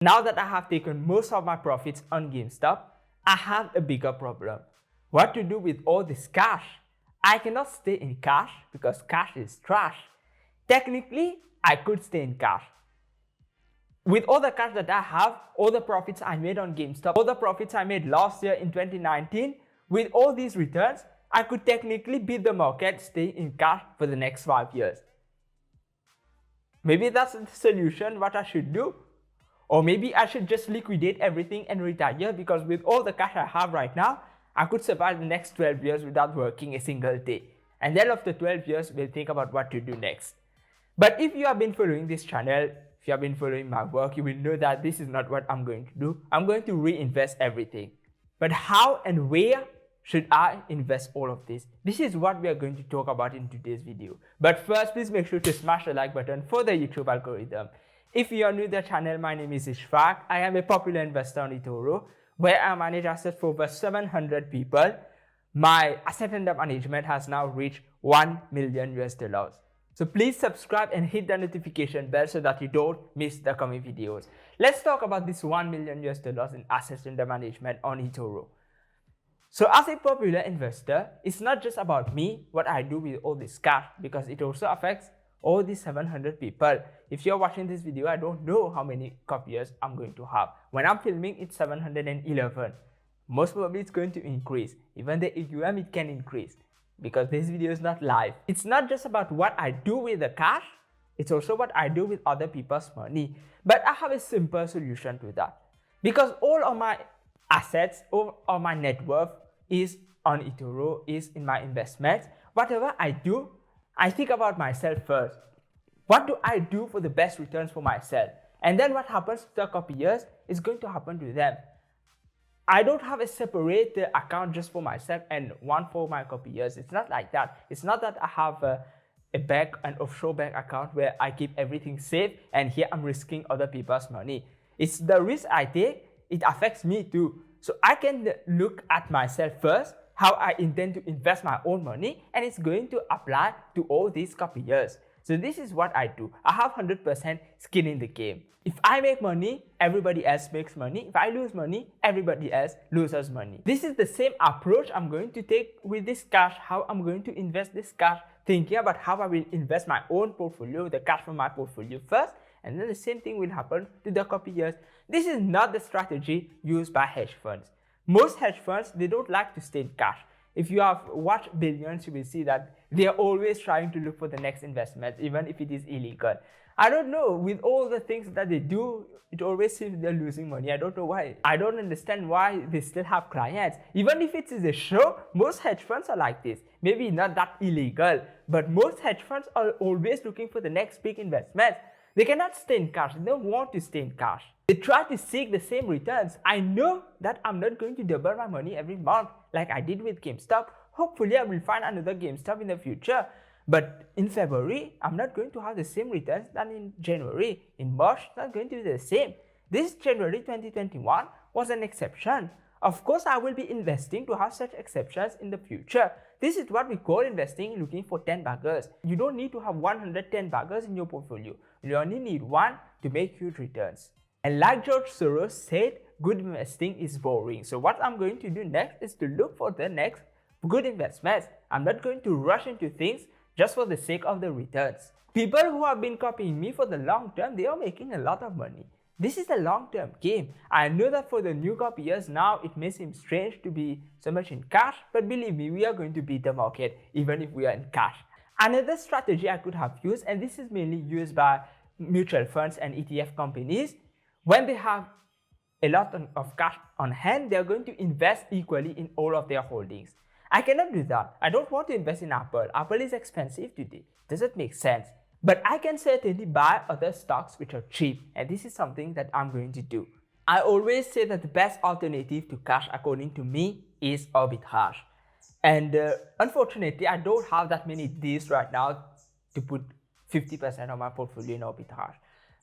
Now that I have taken most of my profits on GameStop, I have a bigger problem. What to do with all this cash? I cannot stay in cash because cash is trash. Technically, I could stay in cash. With all the cash that I have, all the profits I made on GameStop, all the profits I made last year in 2019, with all these returns, I could technically beat the market, stay in cash for the next 5 years. Maybe that's the solution, what I should do. Or maybe I should just liquidate everything and retire, because with all the cash I have right now, I could survive the next 12 years without working a single day. And then after 12 years, we'll think about what to do next. But if you have been following this channel, if you have been following my work, you will know that this is not what I'm going to do. I'm going to reinvest everything. But how and where should I invest all of this? This is what we are going to talk about in today's video. But first, please make sure to smash the like button for the YouTube algorithm. If you are new to the channel, my name is Ishfaaq. I am a popular investor on eToro, where I manage assets for over 700 people. My asset under management has now reached $1 million US. So please subscribe and hit the notification bell so that you don't miss the coming videos. Let's talk about this $1 million US in assets under management on eToro. So as a popular investor, it's not just about me, what I do with all this cash, because it also affects all these 700 people. If you're watching this video, I don't know how many copiers I'm going to have. When I'm filming, it's 711. Most probably it's going to increase. Even the AUM, it can increase, because this video is not live. It's not just about what I do with the cash, it's also what I do with other people's money. But I have a simple solution to that. Because all of my assets, all of my net worth is on eToro, is in my investments. Whatever I do, I think about myself first. What do I do for the best returns for myself? And then what happens to the copiers is going to happen to them. I don't have a separate account just for myself and one for my copiers. It's not like that. It's not that I have an offshore bank account where I keep everything safe and here I'm risking other people's money. It's the risk I take, it affects me too. So I can look at myself first, how I intend to invest my own money, and it's going to apply to all these copiers. So this is what I do. I have 100% skin in the game. If I make money, everybody else makes money. If I lose money, everybody else loses money. This is the same approach I'm going to take with this cash, how I'm going to invest this cash, thinking about how I will invest my own portfolio, the cash from my portfolio first, and then the same thing will happen to the copiers. This is not the strategy used by hedge funds. Most hedge funds, they don't like to stay in cash. If you have watched Billions, you will see that they are always trying to look for the next investment, even if it is illegal. I don't know, with all the things that they do, it always seems they're losing money. I don't know why. I don't understand why they still have clients. Even if it is a show, most hedge funds are like this. Maybe not that illegal, but most hedge funds are always looking for the next big investment. They cannot stay in cash. They don't want to stay in cash. They try to seek the same returns. I know that I'm not going to double my money every month like I did with GameStop. Hopefully, I will find another GameStop in the future. But in February, I'm not going to have the same returns than in January. In March, it's not going to be the same. This January 2021 was an exception. Of course, I will be investing to have such exceptions in the future. This is what we call investing, looking for 10 baggers. You don't need to have 110 baggers in your portfolio. You only need one to make huge returns. And like George Soros said, good investing is boring. So what I'm going to do next is to look for the next good investments. I'm not going to rush into things just for the sake of the returns. People who have been copying me for the long term, they are making a lot of money. This is a long-term game. I know that for the new copiers now, it may seem strange to be so much in cash, but believe me, we are going to beat the market even if we are in cash. Another strategy I could have used, and this is mainly used by mutual funds and ETF companies, when they have a lot of cash on hand, they are going to invest equally in all of their holdings. I cannot do that. I don't want to invest in Apple. Apple is expensive today. Doesn't make sense. But I can certainly buy other stocks which are cheap, and this is something that I'm going to do. I always say that the best alternative to cash, according to me, is arbitrage. And unfortunately, I don't have that many deals right now to put 50% of my portfolio in arbitrage.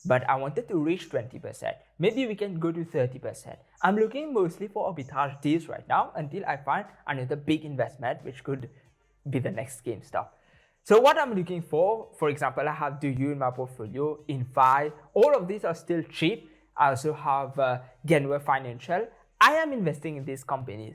But I wanted to reach 20%. Maybe we can go to 30%. I'm looking mostly for arbitrage deals right now until I find another big investment which could be the next GameStop. So what I'm looking for example, I have DU in my portfolio, in Fi. All of these are still cheap. I also have Genware Financial. I am investing in these companies.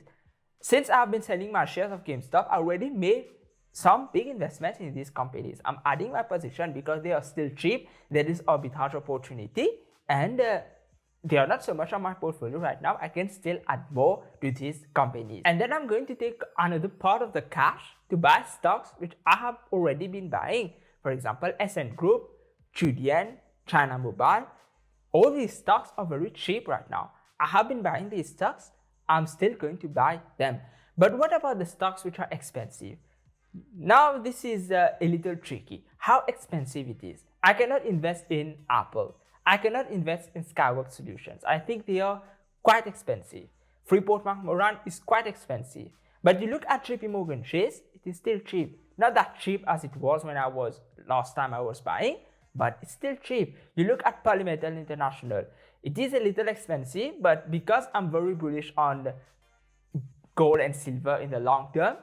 Since I've been selling my shares of GameStop, I already made some big investments in these companies. I'm adding my position because they are still cheap. There is arbitrage opportunity, and they are not so much on my portfolio right now. I can still add more to these companies. And then I'm going to take another part of the cash to buy stocks which I have already been buying. For example, SN Group, Chudian, China Mobile. All these stocks are very cheap right now. I have been buying these stocks. I'm still going to buy them. But what about the stocks which are expensive? Now this is a little tricky. How expensive it is. I cannot invest in Apple. I cannot invest in Skyworks Solutions. I think they are quite expensive. Freeport McMoran is quite expensive. But you look at JP Morgan Chase, it is still cheap. Not that cheap as it was when last time I was buying, but it's still cheap. You look at Polymetal International. It is a little expensive, but because I'm very bullish on gold and silver in the long term,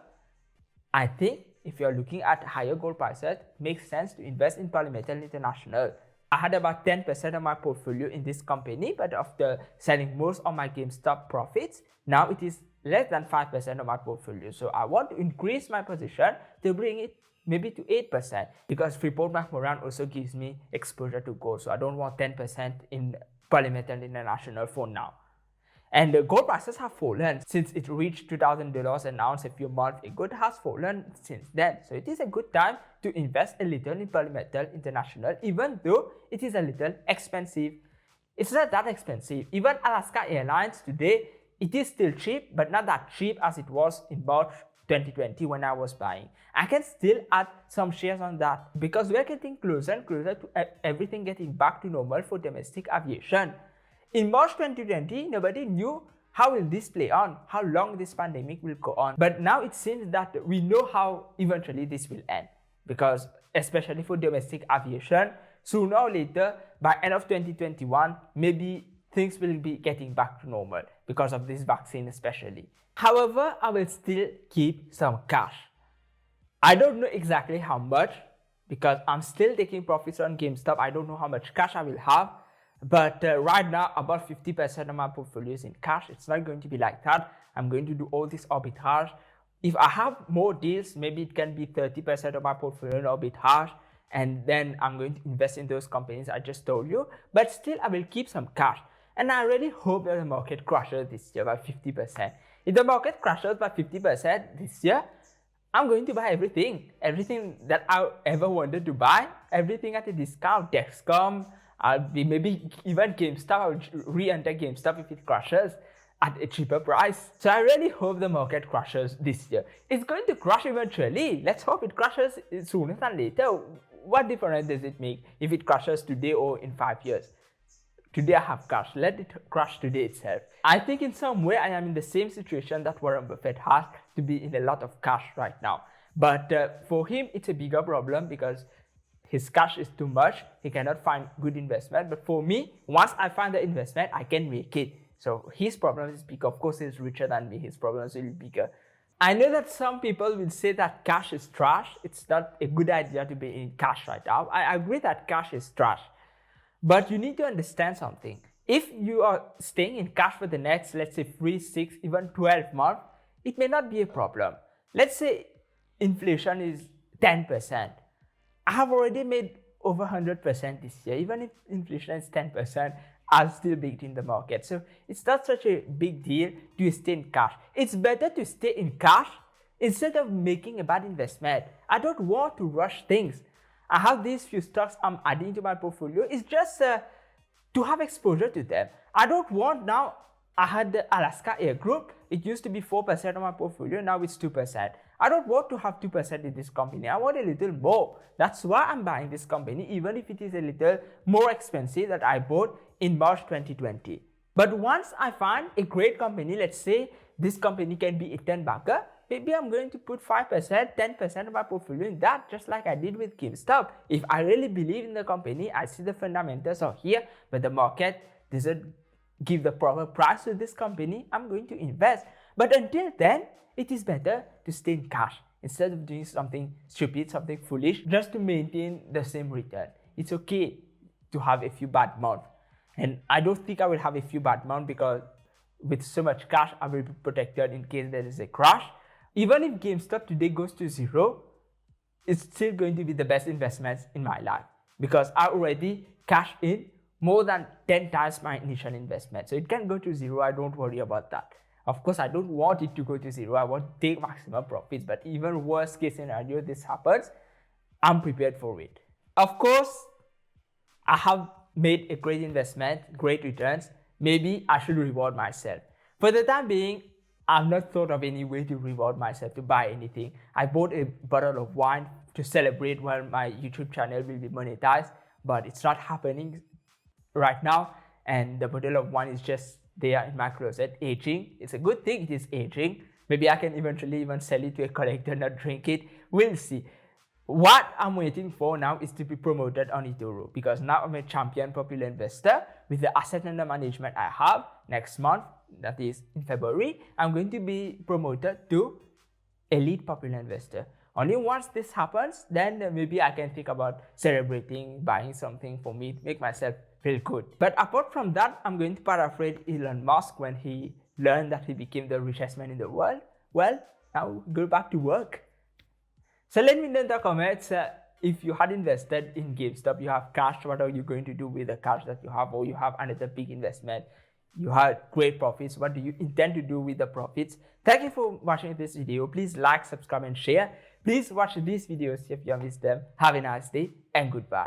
I think if you're looking at higher gold prices, it makes sense to invest in Polymetal International. I had about 10% of my portfolio in this company, but after selling most of my GameStop profits, now it is less than 5% of my portfolio. So I want to increase my position to bring it maybe to 8%, because Freeport McMoran also gives me exposure to gold. So I don't want 10% in Polymetal International for now. And the gold prices have fallen since it reached $2,000 an ounce a few months ago. It has fallen since then. So it is a good time to invest a little in Polymetal International, even though it is a little expensive. It's not that expensive. Even Alaska Airlines today, it is still cheap, but not that cheap as it was in March 2020 when I was buying. I can still add some shares on that because we are getting closer and closer to everything getting back to normal for domestic aviation. In March 2020, nobody knew how will this play on, how long this pandemic will go on. But now it seems that we know how eventually this will end, because especially for domestic aviation, sooner or later, by end of 2021, maybe things will be getting back to normal because of this vaccine especially. However, I will still keep some cash. I don't know exactly how much because I'm still taking profits on GameStop. I don't know how much cash I will have. But right now, about 50% of my portfolio is in cash. It's not going to be like that. I'm going to do all this arbitrage. If I have more deals, maybe it can be 30% of my portfolio in arbitrage. And then I'm going to invest in those companies I just told you. But still, I will keep some cash. And I really hope that the market crashes this year by 50%. If the market crashes by 50% this year, I'm going to buy everything. Everything that I ever wanted to buy. Everything at a discount. Dexcom. Maybe even GameStop. I will re-enter GameStop if it crashes at a cheaper price. So I really hope the market crashes this year. It's going to crash eventually. Let's hope it crashes sooner than later. What difference does it make if it crashes today or in 5 years? Today I have cash. Let it crash today itself. I think in some way I am in the same situation that Warren Buffett has, to be in a lot of cash right now. But for him, it's a bigger problem because his cash is too much. He cannot find good investment. But for me, once I find the investment, I can make it. So his problem is bigger. Of course, he's richer than me. His problem is really bigger. I know that some people will say that cash is trash. It's not a good idea to be in cash right now. I agree that cash is trash. But you need to understand something. If you are staying in cash for the next, let's say 3, 6, even 12 months, it may not be a problem. Let's say inflation is 10%. I have already made over 100% this year. Even if inflation is 10%, I'll still beat in the market. So it's not such a big deal to stay in cash. It's better to stay in cash instead of making a bad investment. I don't want to rush things. I have these few stocks I'm adding to my portfolio. It's just to have exposure to them. I don't want now. I had the Alaska Air Group. It used to be 4% of my portfolio. Now it's 2%. I don't want to have 2% in this company. I want a little more. That's why I'm buying this company, even if it is a little more expensive that I bought in March 2020. But once I find a great company, let's say this company can be a 10-bagger, maybe I'm going to put 5%, 10% of my portfolio in that, just like I did with GameStop. If I really believe in the company, I see the fundamentals are here, but the market doesn't give the proper price to this company, I'm going to invest. But until then, it is better to stay in cash instead of doing something stupid, something foolish, just to maintain the same return. It's okay to have a few bad months. And I don't think I will have a few bad months because with so much cash, I will be protected in case there is a crash. Even if GameStop today goes to zero, it's still going to be the best investments in my life because I already cashed in more than 10 times my initial investment. So it can go to zero. I don't worry about that. Of course, I don't want it to go to zero. I want to take maximum profits. But even worst case scenario, this happens, I'm prepared for it. Of course, I have made a great investment, great returns. Maybe I should reward myself. For the time being, I've not thought of any way to reward myself to buy anything. I bought a bottle of wine to celebrate when my YouTube channel will be monetized, but it's not happening right now. And the bottle of wine is just there in my closet, aging. It's a good thing it is aging. Maybe I can eventually even sell it to a collector, not drink it. We'll see. What I'm waiting for now is to be promoted on eToro because now I'm a champion popular investor with the asset under management I have. Next month, that is in February, I'm going to be promoted to elite popular investor. Only once this happens, then maybe I can think about celebrating, buying something for me to make myself feel good. But apart from that, I'm going to paraphrase Elon Musk when he learned that he became the richest man in the world. Well, now go back to work. So let me know in the comments if you had invested in GameStop, you have cash, what are you going to do with the cash that you have, or you have another big investment, you had great profits, what do you intend to do with the profits? Thank you for watching this video. Please like, subscribe and share. Please watch these videos if you have missed them. Have a nice day and goodbye.